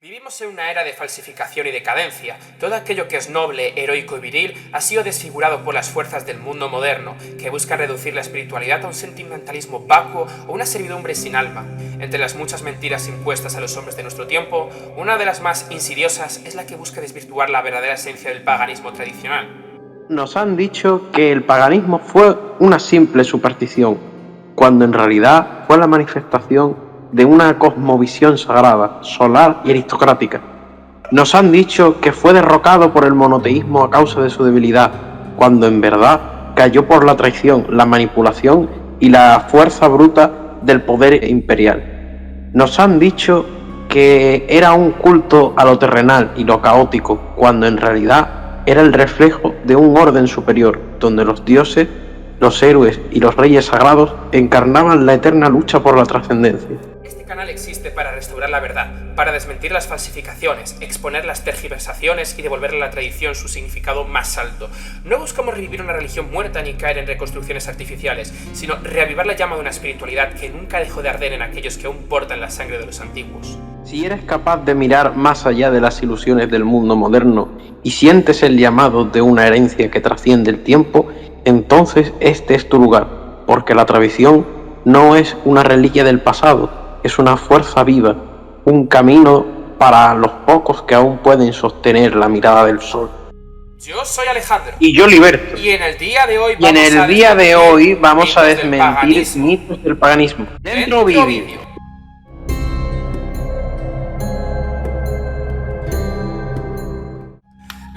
Vivimos en una era de falsificación y decadencia. Todo aquello que es noble, heroico y viril ha sido desfigurado por las fuerzas del mundo moderno, que buscan reducir la espiritualidad a un sentimentalismo vacuo o una servidumbre sin alma. Entre las muchas mentiras impuestas a los hombres de nuestro tiempo, una de las más insidiosas es la que busca desvirtuar la verdadera esencia del paganismo tradicional. Nos han dicho que el paganismo fue una simple superstición, cuando en realidad fue la manifestación de una cosmovisión sagrada, solar y aristocrática. Nos han dicho que fue derrocado por el monoteísmo a causa de su debilidad, cuando en verdad cayó por la traición, la manipulación y la fuerza bruta del poder imperial. Nos han dicho que era un culto a lo terrenal y lo caótico, cuando en realidad era el reflejo de un orden superior, donde los dioses, los héroes y los reyes sagrados encarnaban la eterna lucha por la trascendencia. Este canal existe para restaurar la verdad, para desmentir las falsificaciones, exponer las tergiversaciones y devolverle a la tradición su significado más alto. No buscamos revivir una religión muerta ni caer en reconstrucciones artificiales, sino reavivar la llama de una espiritualidad que nunca dejó de arder en aquellos que aún portan la sangre de los antiguos. Si eres capaz de mirar más allá de las ilusiones del mundo moderno y sientes el llamado de una herencia que trasciende el tiempo, entonces este es tu lugar, porque la tradición no es una reliquia del pasado, es una fuerza viva, un camino para los pocos que aún pueden sostener la mirada del sol. Yo soy Alejandro. Y yo Liberto. Y en el día de hoy vamos a desmentir mitos del paganismo. Dentro vídeo.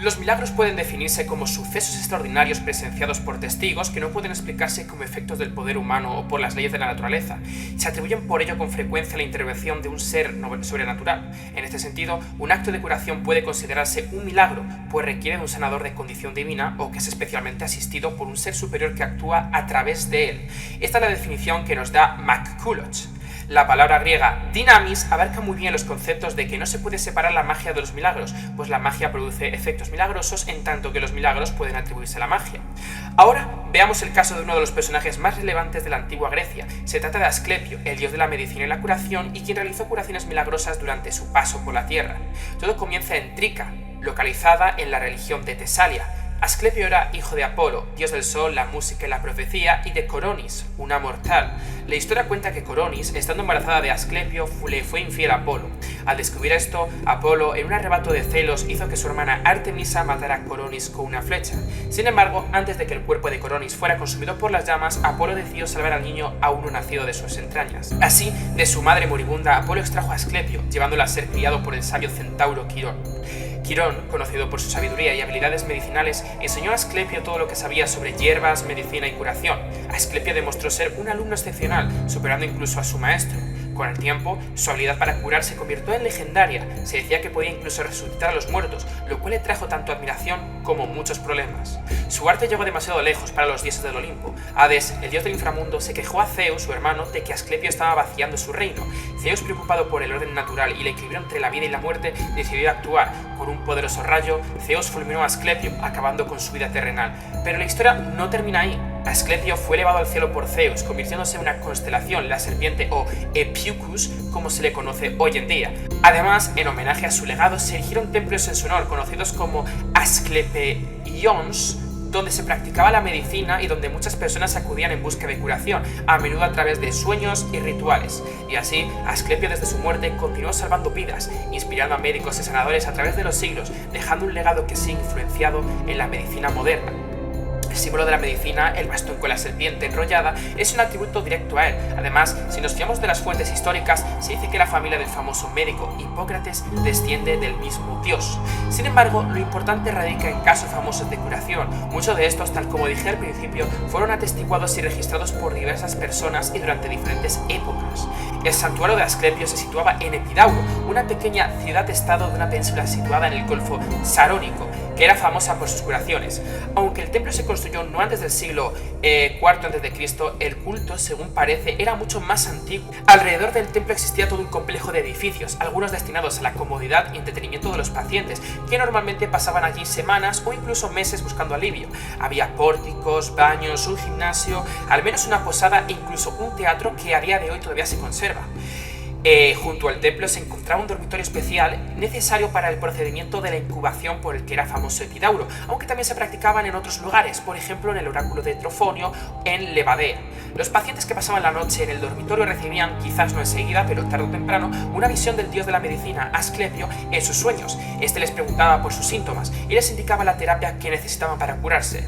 Los milagros pueden definirse como sucesos extraordinarios presenciados por testigos que no pueden explicarse como efectos del poder humano o por las leyes de la naturaleza. Se atribuyen por ello con frecuencia a la intervención de un ser sobrenatural. En este sentido, un acto de curación puede considerarse un milagro, pues requiere de un sanador de condición divina o que es especialmente asistido por un ser superior que actúa a través de él. Esta es la definición que nos da McCulloch. La palabra griega dynamis abarca muy bien los conceptos de que no se puede separar la magia de los milagros, pues la magia produce efectos milagrosos en tanto que los milagros pueden atribuirse a la magia. Ahora veamos el caso de uno de los personajes más relevantes de la antigua Grecia. Se trata de Asclepio, el dios de la medicina y la curación y quien realizó curaciones milagrosas durante su paso por la tierra. Todo comienza en Trica, localizada en la religión de Tesalia. Asclepio era hijo de Apolo, dios del sol, la música y la profecía, y de Coronis, una mortal. La historia cuenta que Coronis, estando embarazada de Asclepio, le fue infiel a Apolo. Al descubrir esto, Apolo, en un arrebato de celos, hizo que su hermana Artemisa matara a Coronis con una flecha. Sin embargo, antes de que el cuerpo de Coronis fuera consumido por las llamas, Apolo decidió salvar al niño aún no nacido de sus entrañas. Así, de su madre moribunda, Apolo extrajo a Asclepio, llevándolo a ser criado por el sabio centauro Quirón. Quirón, conocido por su sabiduría y habilidades medicinales, enseñó a Asclepio todo lo que sabía sobre hierbas, medicina y curación. Asclepio demostró ser un alumno excepcional, superando incluso a su maestro. Con el tiempo, su habilidad para curar se convirtió en legendaria. Se decía que podía incluso resucitar a los muertos, lo cual le trajo tanto admiración como muchos problemas. Su arte llegó demasiado lejos para los dioses del Olimpo. Hades, el dios del inframundo, se quejó a Zeus, su hermano, de que Asclepio estaba vaciando su reino. Zeus, preocupado por el orden natural y el equilibrio entre la vida y la muerte, decidió actuar. Con un poderoso rayo, Zeus fulminó a Asclepio, acabando con su vida terrenal. Pero la historia no termina ahí. Asclepio fue elevado al cielo por Zeus, convirtiéndose en una constelación, la serpiente o Epicus, como se le conoce hoy en día. Además, en homenaje a su legado, se erigieron templos en su honor, conocidos como Asclepeions, donde se practicaba la medicina y donde muchas personas acudían en busca de curación, a menudo a través de sueños y rituales. Y así, Asclepio desde su muerte continuó salvando vidas, inspirando a médicos y sanadores a través de los siglos, dejando un legado que sigue influenciado en la medicina moderna. El símbolo de la medicina, el bastón con la serpiente enrollada, es un atributo directo a él. Además, si nos fiamos de las fuentes históricas, se dice que la familia del famoso médico Hipócrates desciende del mismo dios. Sin embargo, lo importante radica en casos famosos de curación. Muchos de estos, tal como dije al principio, fueron atestiguados y registrados por diversas personas y durante diferentes épocas. El santuario de Asclepio se situaba en Epidauro, una pequeña ciudad-estado de una península situada en el Golfo Sarónico, que era famosa por sus curaciones. Aunque el templo se construyó no antes del siglo IV a.C., el culto, según parece, era mucho más antiguo. Alrededor del templo existía todo un complejo de edificios, algunos destinados a la comodidad y entretenimiento de los pacientes, que normalmente pasaban allí semanas o incluso meses buscando alivio. Había pórticos, baños, un gimnasio, al menos una posada e incluso un teatro que a día de hoy todavía se conserva. Junto al templo se encontraba un dormitorio especial necesario para el procedimiento de la incubación por el que era famoso Epidauro, aunque también se practicaban en otros lugares, por ejemplo en el oráculo de Trofonio en Levadea. Los pacientes que pasaban la noche en el dormitorio recibían, quizás no enseguida, pero tarde o temprano, una visión del dios de la medicina, Asclepio, en sus sueños. Este les preguntaba por sus síntomas y les indicaba la terapia que necesitaban para curarse.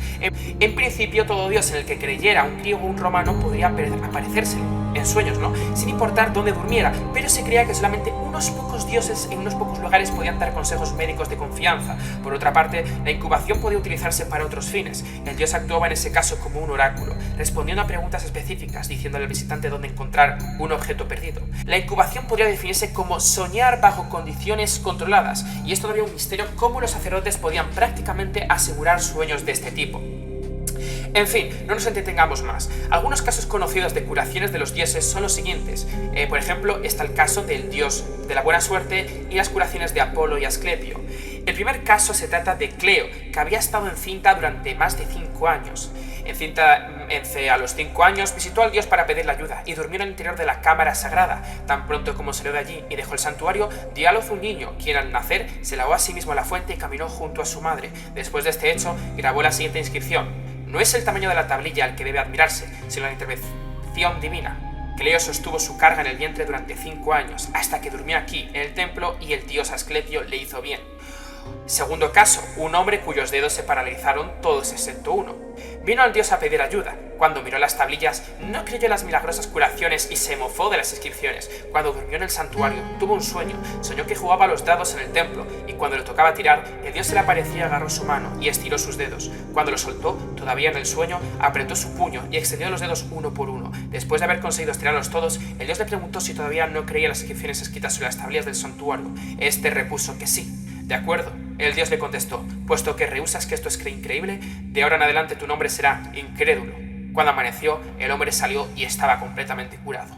En principio, todo dios en el que creyera, un griego o un romano, podría aparecerse en sueños, ¿no? Sin importar dónde durmiera, pero se creía que solamente unos pocos dioses en unos pocos lugares podían dar consejos médicos de confianza. Por otra parte, la incubación podía utilizarse para otros fines. El dios actuaba en ese caso como un oráculo, respondiendo a preguntas específicas, diciéndole al visitante dónde encontrar un objeto perdido. La incubación podría definirse como soñar bajo condiciones controladas, y es todavía un misterio cómo los sacerdotes podían prácticamente asegurar sueños de este tipo. En fin, no nos entretengamos más. Algunos casos conocidos de curaciones de los dioses son los siguientes. Por ejemplo, está el caso del dios de la buena suerte y las curaciones de Apolo y Asclepio. El primer caso se trata de Cleo, que había estado encinta durante más de 5 años. A los 5 años visitó al dios para pedirle ayuda y durmió en el interior de la cámara sagrada. Tan pronto como salió de allí y dejó el santuario, dio a luz un niño, quien al nacer se lavó a sí mismo a la fuente y caminó junto a su madre. Después de este hecho, grabó la siguiente inscripción: no es el tamaño de la tablilla el que debe admirarse, sino la intervención divina. Cleo sostuvo su carga en el vientre durante 5 años, hasta que durmió aquí, en el templo, y el dios Asclepio le hizo bien. Segundo caso, un hombre cuyos dedos se paralizaron todos excepto uno. Vino al dios a pedir ayuda. Cuando miró las tablillas, no creyó en las milagrosas curaciones y se mofó de las inscripciones. Cuando durmió en el santuario, tuvo un sueño. Soñó que jugaba a los dados en el templo, y cuando le tocaba tirar, el dios se le apareció y agarró su mano y estiró sus dedos. Cuando lo soltó, todavía en el sueño, apretó su puño y extendió los dedos uno por uno. Después de haber conseguido estirarlos todos, el dios le preguntó si todavía no creía en las inscripciones escritas sobre las tablillas del santuario. Este repuso que sí. De acuerdo. El dios le contestó: puesto que rehusas que esto es increíble, de ahora en adelante tu nombre será Incrédulo. Cuando amaneció, el hombre salió y estaba completamente curado.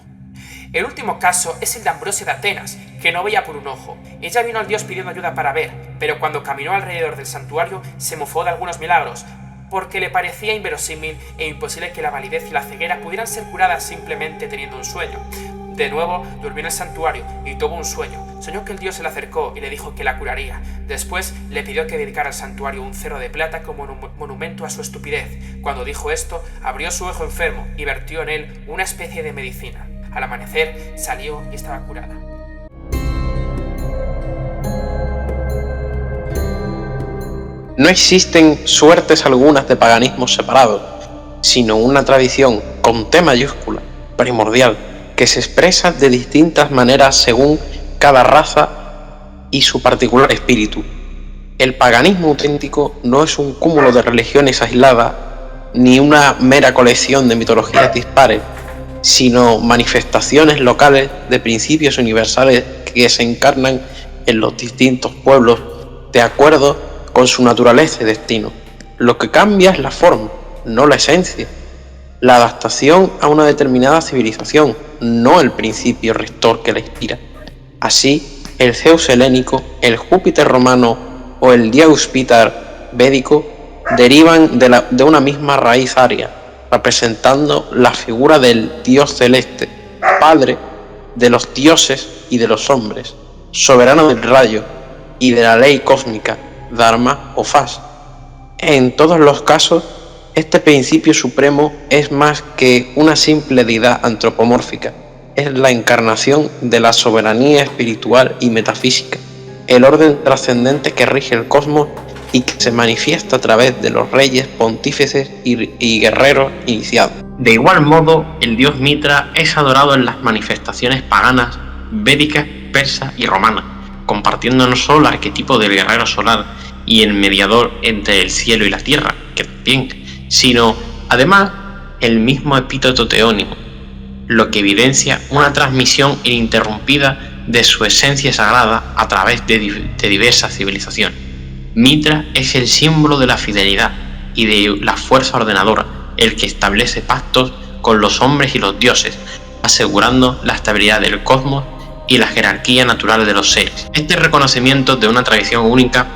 El último caso es el de Ambrosia de Atenas, que no veía por un ojo. Ella vino al dios pidiendo ayuda para ver, pero cuando caminó alrededor del santuario se mofó de algunos milagros, porque le parecía inverosímil e imposible que la validez y la ceguera pudieran ser curadas simplemente teniendo un sueño. De nuevo, durmió en el santuario y tuvo un sueño. Soñó que el dios se le acercó y le dijo que la curaría. Después le pidió que dedicara al santuario un cerro de plata como monumento a su estupidez. Cuando dijo esto, abrió su ojo enfermo y vertió en él una especie de medicina. Al amanecer, salió y estaba curada. No existen suertes algunas de paganismo separado, sino una tradición con T mayúscula, primordial, que se expresa de distintas maneras según cada raza y su particular espíritu. El paganismo auténtico no es un cúmulo de religiones aisladas, ni una mera colección de mitologías dispares, sino manifestaciones locales de principios universales que se encarnan en los distintos pueblos de acuerdo con su naturaleza y destino. Lo que cambia es la forma, no la esencia. La adaptación a una determinada civilización, no el principio rector que la inspira. Así, el Zeus helénico, el Júpiter romano o el Deus Pitar védico derivan de una misma raíz aria, representando la figura del dios celeste, padre de los dioses y de los hombres, soberano del rayo y de la ley cósmica, Dharma o Fas. En todos los casos, este principio supremo es más que una simple deidad antropomórfica, es la encarnación de la soberanía espiritual y metafísica, el orden trascendente que rige el cosmos y que se manifiesta a través de los reyes, pontífices y guerreros iniciados. De igual modo, el dios Mitra es adorado en las manifestaciones paganas, védicas, persas y romanas, compartiendo no solo el arquetipo del guerrero solar y el mediador entre el cielo y la tierra, que también, sino además el mismo epíteto teónimo, lo que evidencia una transmisión ininterrumpida de su esencia sagrada a través de diversas civilizaciones. Mitra es el símbolo de la fidelidad y de la fuerza ordenadora, el que establece pactos con los hombres y los dioses, asegurando la estabilidad del cosmos y la jerarquía natural de los seres. Este reconocimiento de una tradición única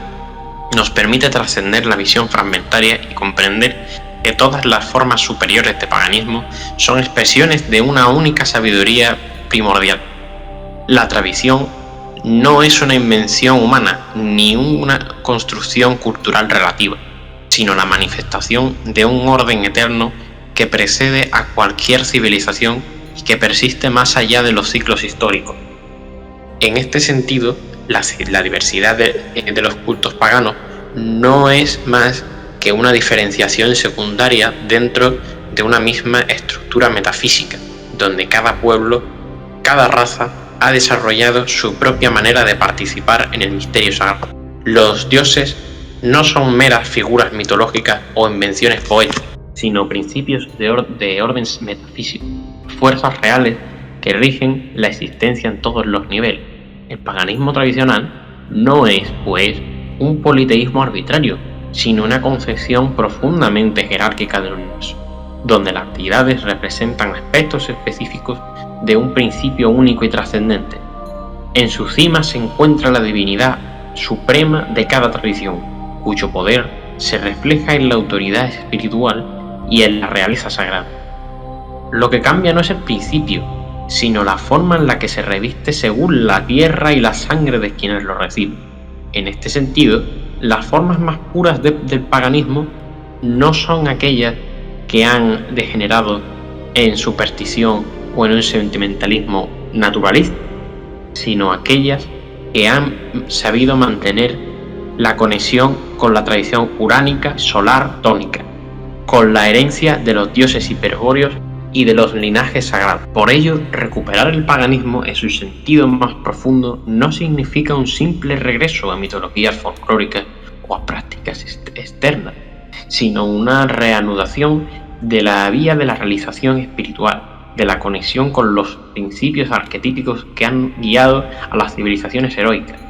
nos permite trascender la visión fragmentaria y comprender que todas las formas superiores de paganismo son expresiones de una única sabiduría primordial. La tradición no es una invención humana ni una construcción cultural relativa, sino la manifestación de un orden eterno que precede a cualquier civilización y que persiste más allá de los ciclos históricos. En este sentido, la diversidad de los cultos paganos no es más que una diferenciación secundaria dentro de una misma estructura metafísica, donde cada pueblo, cada raza, ha desarrollado su propia manera de participar en el misterio sagrado. Los dioses no son meras figuras mitológicas o invenciones poéticas, sino principios de orden metafísico, fuerzas reales que rigen la existencia en todos los niveles. El paganismo tradicional no es, pues, un politeísmo arbitrario, sino una concepción profundamente jerárquica del universo, donde las deidades representan aspectos específicos de un principio único y trascendente. En su cima se encuentra la divinidad suprema de cada tradición, cuyo poder se refleja en la autoridad espiritual y en la realeza sagrada. Lo que cambia no es el principio, sino la forma en la que se reviste según la tierra y la sangre de quienes lo reciben. En este sentido, las formas más puras del paganismo no son aquellas que han degenerado en superstición o en un sentimentalismo naturalista, sino aquellas que han sabido mantener la conexión con la tradición uránica, solar, tónica, con la herencia de los dioses hiperbóreos y de los linajes sagrados. Por ello, recuperar el paganismo en su sentido más profundo no significa un simple regreso a mitologías folclóricas o a prácticas externas, sino una reanudación de la vía de la realización espiritual, de la conexión con los principios arquetípicos que han guiado a las civilizaciones heroicas,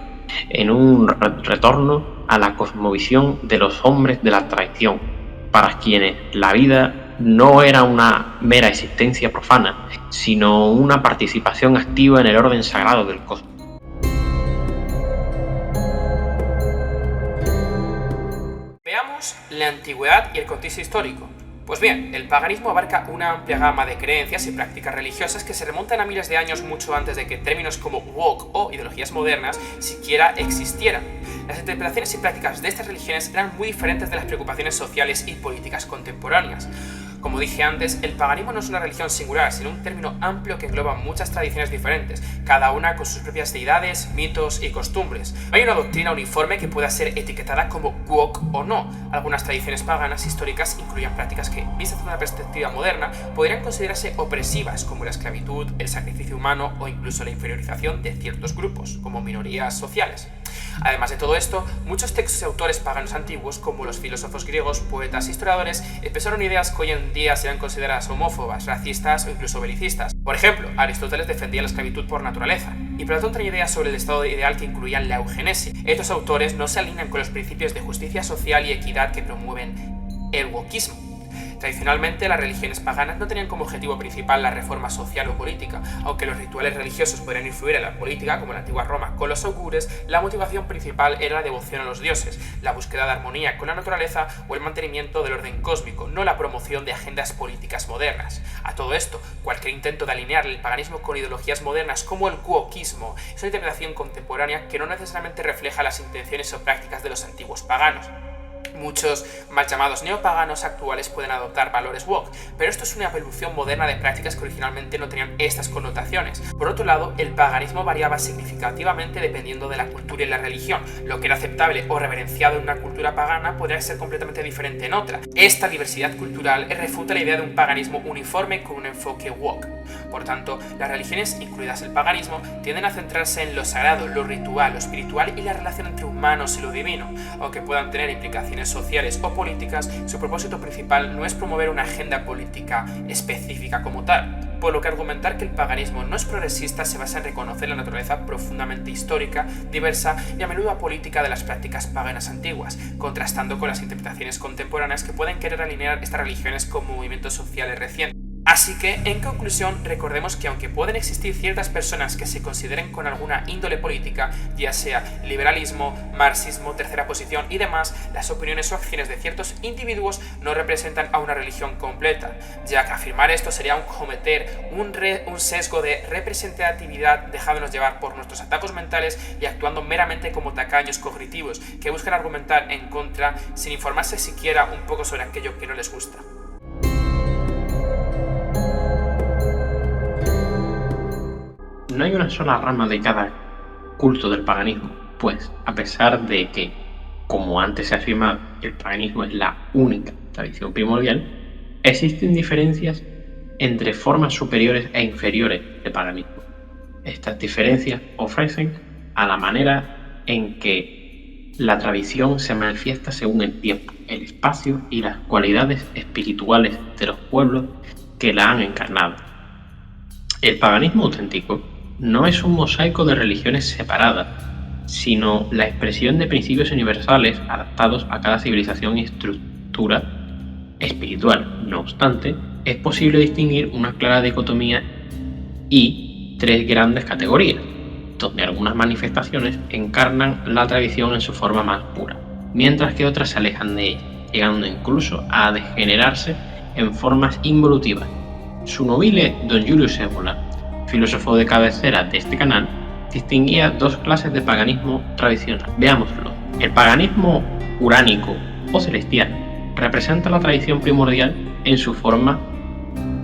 en un retorno a la cosmovisión de los hombres de la tradición, para quienes la vida no era una mera existencia profana, sino una participación activa en el orden sagrado del cosmos. Veamos la antigüedad y el contexto histórico. Pues bien, el paganismo abarca una amplia gama de creencias y prácticas religiosas que se remontan a miles de años mucho antes de que términos como woke o ideologías modernas siquiera existieran. Las interpretaciones y prácticas de estas religiones eran muy diferentes de las preocupaciones sociales y políticas contemporáneas. Como dije antes, el paganismo no es una religión singular, sino un término amplio que engloba muchas tradiciones diferentes, cada una con sus propias deidades, mitos y costumbres. No hay una doctrina uniforme que pueda ser etiquetada como woke o no. Algunas tradiciones paganas históricas incluían prácticas que, vistas desde una perspectiva moderna, podrían considerarse opresivas, como la esclavitud, el sacrificio humano o incluso la inferiorización de ciertos grupos, como minorías sociales. Además de todo esto, muchos textos y autores paganos antiguos, como los filósofos griegos, poetas e historiadores, expresaron ideas que hoy en día serían consideradas homófobas, racistas o incluso belicistas. Por ejemplo, Aristóteles defendía la esclavitud por naturaleza, y Platón tenía ideas sobre el estado ideal que incluían la eugenesia. Estos autores no se alinean con los principios de justicia social y equidad que promueven el wokismo. Tradicionalmente, las religiones paganas no tenían como objetivo principal la reforma social o política. Aunque los rituales religiosos podrían influir en la política, como en la antigua Roma con los augures, la motivación principal era la devoción a los dioses, la búsqueda de armonía con la naturaleza o el mantenimiento del orden cósmico, no la promoción de agendas políticas modernas. A todo esto, cualquier intento de alinear el paganismo con ideologías modernas como el wokismo es una interpretación contemporánea que no necesariamente refleja las intenciones o prácticas de los antiguos paganos. Muchos mal llamados neopaganos actuales pueden adoptar valores woke, pero esto es una evolución moderna de prácticas que originalmente no tenían estas connotaciones. Por otro lado, el paganismo variaba significativamente dependiendo de la cultura y la religión. Lo que era aceptable o reverenciado en una cultura pagana podría ser completamente diferente en otra. Esta diversidad cultural refuta la idea de un paganismo uniforme con un enfoque woke. Por tanto, las religiones, incluidas el paganismo, tienden a centrarse en lo sagrado, lo ritual, lo espiritual y la relación entre humanos y lo divino. Aunque puedan tener implicaciones sociales o políticas, su propósito principal no es promover una agenda política específica como tal, por lo que argumentar que el paganismo no es progresista se basa en reconocer la naturaleza profundamente histórica, diversa y a menudo apolítica de las prácticas paganas antiguas, contrastando con las interpretaciones contemporáneas que pueden querer alinear estas religiones con movimientos sociales recientes. Así que, en conclusión, recordemos que aunque pueden existir ciertas personas que se consideren con alguna índole política, ya sea liberalismo, marxismo, tercera posición y demás, las opiniones o acciones de ciertos individuos no representan a una religión completa, ya que afirmar esto sería cometer un sesgo de representatividad, dejándonos llevar por nuestros atajos mentales y actuando meramente como tacaños cognitivos que buscan argumentar en contra sin informarse siquiera un poco sobre aquello que no les gusta. No hay una sola rama de cada culto del paganismo, pues a pesar de que, como antes se afirmaba, el paganismo es la única tradición primordial, existen diferencias entre formas superiores e inferiores de paganismo. Estas diferencias ofrecen a la manera en que la tradición se manifiesta según el tiempo, el espacio y las cualidades espirituales de los pueblos que la han encarnado. El paganismo auténtico no es un mosaico de religiones separadas, sino la expresión de principios universales adaptados a cada civilización y estructura espiritual. No obstante, es posible distinguir una clara dicotomía y tres grandes categorías, donde algunas manifestaciones encarnan la tradición en su forma más pura, mientras que otras se alejan de ella, llegando incluso a degenerarse en formas involutivas. Su nobile Don Julius Evola, filósofo de cabecera de este canal, distinguía dos clases de paganismo tradicional. Veámoslo. El paganismo uránico o celestial representa la tradición primordial en su forma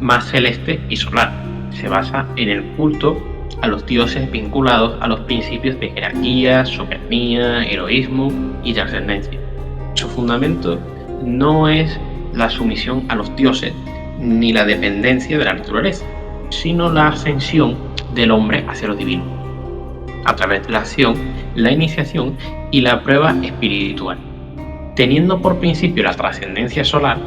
más celeste y solar. Se basa en el culto a los dioses vinculados a los principios de jerarquía, soberanía, heroísmo y trascendencia. Su fundamento no es la sumisión a los dioses ni la dependencia de la naturaleza, sino la ascensión del hombre hacia lo divino, a través de la acción, la iniciación y la prueba espiritual, teniendo por principio la trascendencia solar,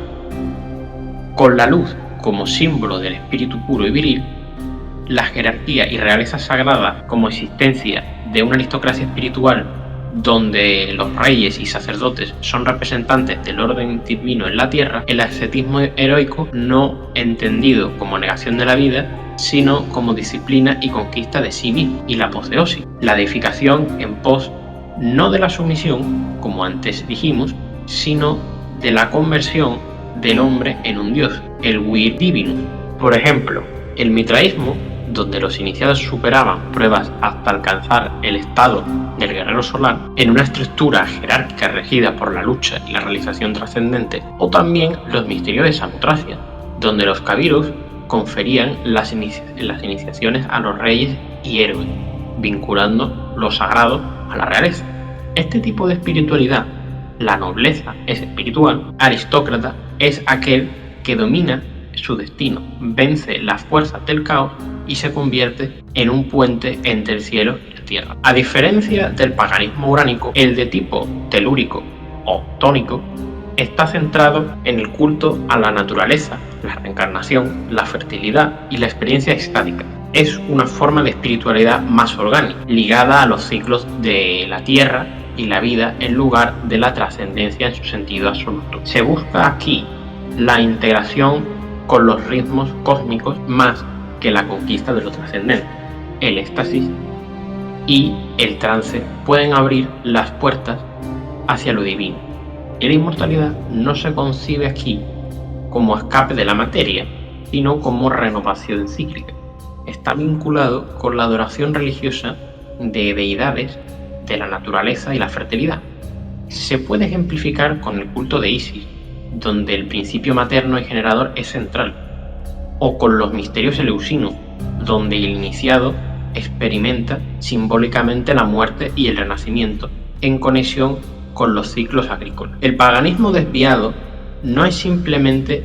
con la luz como símbolo del espíritu puro y viril, la jerarquía y realeza sagrada como existencia de una aristocracia espiritual donde los reyes y sacerdotes son representantes del orden divino en la tierra, el ascetismo heroico no entendido como negación de la vida, sino como disciplina y conquista de sí mismo, y la apoteosis, la edificación en pos no de la sumisión, como antes dijimos, sino de la conversión del hombre en un dios, el vir divinum. Por ejemplo, el mitraísmo, donde los iniciados superaban pruebas hasta alcanzar el estado del guerrero solar, en una estructura jerárquica regida por la lucha y la realización trascendente, o también los misterios de Samotracia, donde los cabiros conferían las iniciaciones a los reyes y héroes, vinculando lo sagrado a la realeza. Este tipo de espiritualidad, la nobleza es espiritual, aristócrata es aquel que domina su destino, vence las fuerzas del caos y se convierte en un puente entre el cielo y la tierra. A diferencia del paganismo uránico, el de tipo telúrico o tónico está centrado en el culto a la naturaleza, la reencarnación, la fertilidad y la experiencia extática. Es una forma de espiritualidad más orgánica, ligada a los ciclos de la tierra y la vida en lugar de la trascendencia en su sentido absoluto. Se busca aquí la integración con los ritmos cósmicos más que la conquista de lo trascendente. El éxtasis y el trance pueden abrir las puertas hacia lo divino. Y la inmortalidad no se concibe aquí como escape de la materia, sino como renovación cíclica. Está vinculado con la adoración religiosa de deidades de la naturaleza y la fertilidad. Se puede ejemplificar con el culto de Isis, donde el principio materno y generador es central, o con los misterios eleusinos, donde el iniciado experimenta simbólicamente la muerte y el renacimiento, en conexión con los ciclos agrícolas. El paganismo desviado no es simplemente,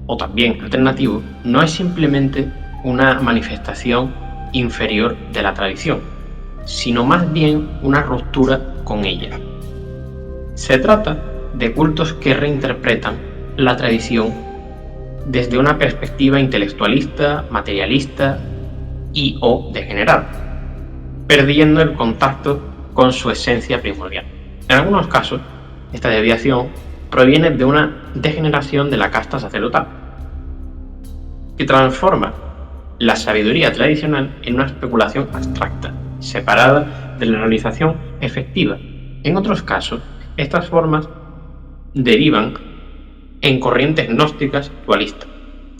o también alternativo, no es simplemente una manifestación inferior de la tradición, sino más bien una ruptura con ella. Se trata de cultos que reinterpretan la tradición desde una perspectiva intelectualista, materialista y o degenerada, perdiendo el contacto con su esencia primordial. En algunos casos, esta desviación proviene de una degeneración de la casta sacerdotal, que transforma la sabiduría tradicional en una especulación abstracta, separada de la realización efectiva. En otros casos, estas formas derivan en corrientes gnósticas dualistas,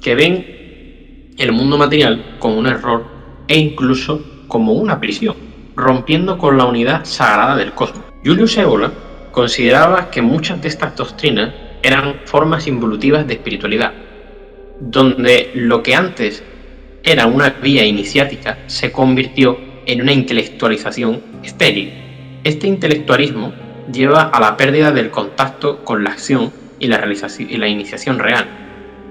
que ven el mundo material como un error e incluso como una prisión, rompiendo con la unidad sagrada del cosmos. Julius Evola consideraba que muchas de estas doctrinas eran formas involutivas de espiritualidad, donde lo que antes era una vía iniciática se convirtió en una intelectualización estéril. Este intelectualismo lleva a la pérdida del contacto con la acción y la iniciación real.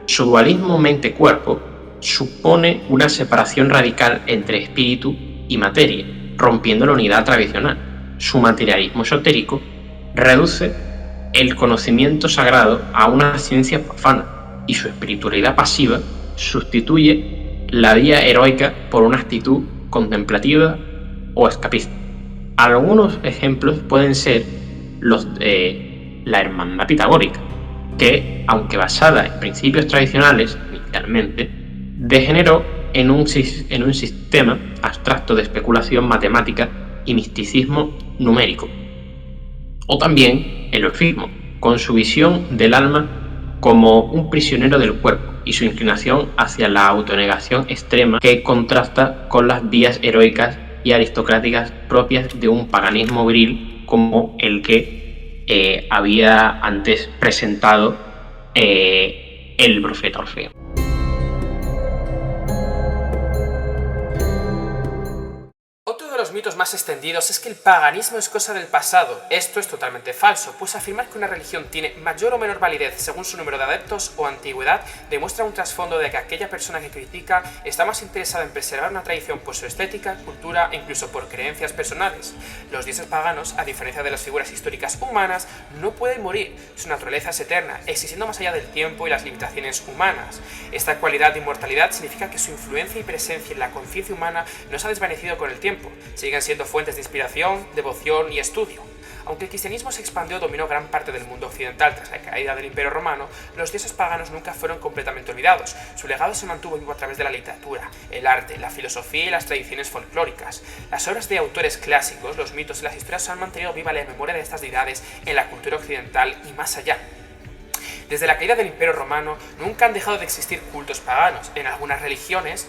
Su dualismo mente-cuerpo supone una separación radical entre espíritu y materia, rompiendo la unidad tradicional. Su materialismo esotérico reduce el conocimiento sagrado a una ciencia profana, y su espiritualidad pasiva sustituye la vía heroica por una actitud contemplativa o escapista. Algunos ejemplos pueden ser los de la hermandad pitagórica, que, aunque basada en principios tradicionales inicialmente, degeneró en un sistema abstracto de especulación matemática y misticismo numérico. O también el orfismo, con su visión del alma como un prisionero del cuerpo y su inclinación hacia la autonegación extrema, que contrasta con las vías heroicas y aristocráticas propias de un paganismo viril como el que había antes presentado el profeta Orfeo. Los mitos más extendidos es que el paganismo es cosa del pasado. Esto es totalmente falso, pues afirmar que una religión tiene mayor o menor validez según su número de adeptos o antigüedad demuestra un trasfondo de que aquella persona que critica está más interesada en preservar una tradición por su estética, cultura e incluso por creencias personales. Los dioses paganos, a diferencia de las figuras históricas humanas, no pueden morir. Su naturaleza es eterna, existiendo más allá del tiempo y las limitaciones humanas. Esta cualidad de inmortalidad significa que su influencia y presencia en la conciencia humana no se ha desvanecido con el tiempo. Siguen siendo fuentes de inspiración, devoción y estudio. Aunque el cristianismo se expandió y dominó gran parte del mundo occidental tras la caída del Imperio Romano, los dioses paganos nunca fueron completamente olvidados. Su legado se mantuvo vivo a través de la literatura, el arte, la filosofía y las tradiciones folclóricas. Las obras de autores clásicos, los mitos y las historias han mantenido viva la memoria de estas deidades en la cultura occidental y más allá. Desde la caída del Imperio Romano nunca han dejado de existir cultos paganos. En algunas regiones,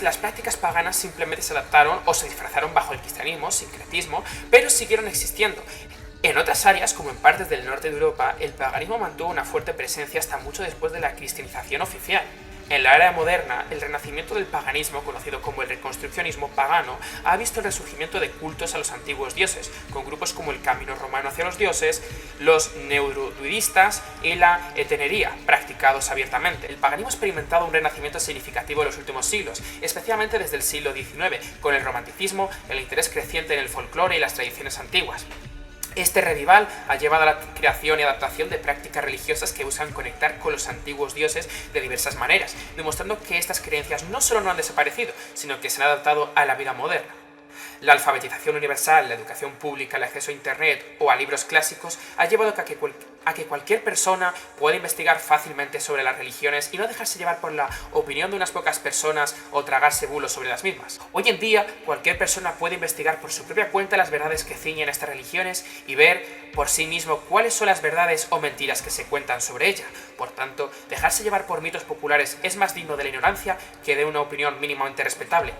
las prácticas paganas simplemente se adaptaron o se disfrazaron bajo el cristianismo, sincretismo, pero siguieron existiendo. En otras áreas, como en partes del norte de Europa, el paganismo mantuvo una fuerte presencia hasta mucho después de la cristianización oficial. En la era moderna, el renacimiento del paganismo, conocido como el reconstruccionismo pagano, ha visto el resurgimiento de cultos a los antiguos dioses, con grupos como el Camino Romano hacia los dioses, los neurodruidistas y la hetenería, practicados abiertamente. El paganismo ha experimentado un renacimiento significativo en los últimos siglos, especialmente desde el siglo XIX, con el romanticismo, el interés creciente en el folclore y las tradiciones antiguas. Este revival ha llevado a la creación y adaptación de prácticas religiosas que buscan conectar con los antiguos dioses de diversas maneras, demostrando que estas creencias no solo no han desaparecido, sino que se han adaptado a la vida moderna. La alfabetización universal, la educación pública, el acceso a internet o a libros clásicos ha llevado a que cualquier persona pueda investigar fácilmente sobre las religiones y no dejarse llevar por la opinión de unas pocas personas o tragarse bulos sobre las mismas. Hoy en día, cualquier persona puede investigar por su propia cuenta las verdades que ciñen estas religiones y ver por sí mismo cuáles son las verdades o mentiras que se cuentan sobre ella. Por tanto, dejarse llevar por mitos populares es más digno de la ignorancia que de una opinión mínimamente respetable.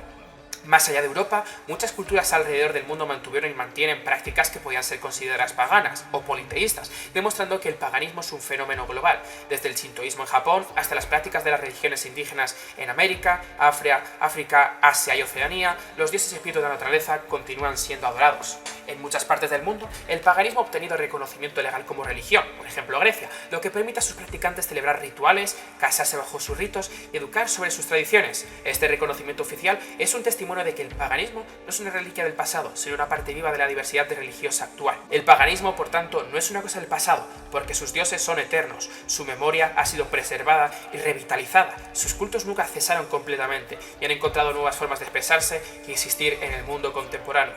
Más allá de Europa, muchas culturas alrededor del mundo mantuvieron y mantienen prácticas que podían ser consideradas paganas o politeístas, demostrando que el paganismo es un fenómeno global, desde el shintoísmo en Japón hasta las prácticas de las religiones indígenas en América, África, Asia y Oceanía. Los dioses y espíritus de la naturaleza continúan siendo adorados. En muchas partes del mundo, el paganismo ha obtenido reconocimiento legal como religión, por ejemplo Grecia, lo que permite a sus practicantes celebrar rituales, casarse bajo sus ritos y educar sobre sus tradiciones. Este reconocimiento oficial es un testimonio de que el paganismo no es una reliquia del pasado, sino una parte viva de la diversidad religiosa actual. El paganismo, por tanto, no es una cosa del pasado, porque sus dioses son eternos, su memoria ha sido preservada y revitalizada, sus cultos nunca cesaron completamente y han encontrado nuevas formas de expresarse y existir en el mundo contemporáneo.